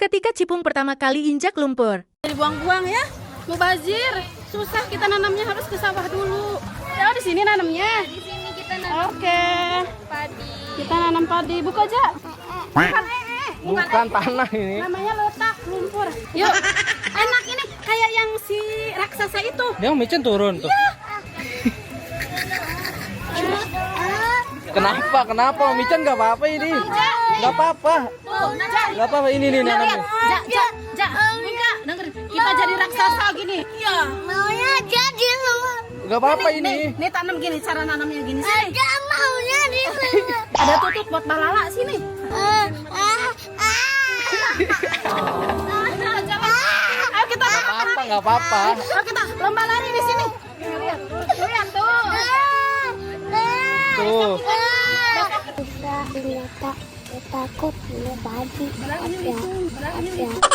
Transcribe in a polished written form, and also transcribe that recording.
ketika Cipung pertama kali injak lumpur. Dibuang-buang ya, mubazir. Susah kita nanamnya harus ke sawah dulu. Ya di sini nanamnya. Di sini kita nanam Oke. padi. Kita nanam padi. Buka aja. Bukan tanah ini. Namanya letak lumpur. Yuk. Enak ini kayak yang si raksasa itu. Dia Micen turun tuh. Kenapa? Kenapa? Micen nggak apa-apa ini. Nggak apa-apa. Nggak apa-apa ini nih nanamnya. Enggak, denger. Kita jadi raksasa gini. Iya. Maunya jadi semua. Nggak apa-apa ini. Nih tanam gini, cara nanamnya gini sih. Ada maunya di sana. Ada tutut buat balala sini. Ayo kita Nggak apa-apa, nggak apa-apa. Ayo kita lomba lari di sini. Lihat tuh. Tuh. Bisa lihat takut lihat padi. Ya.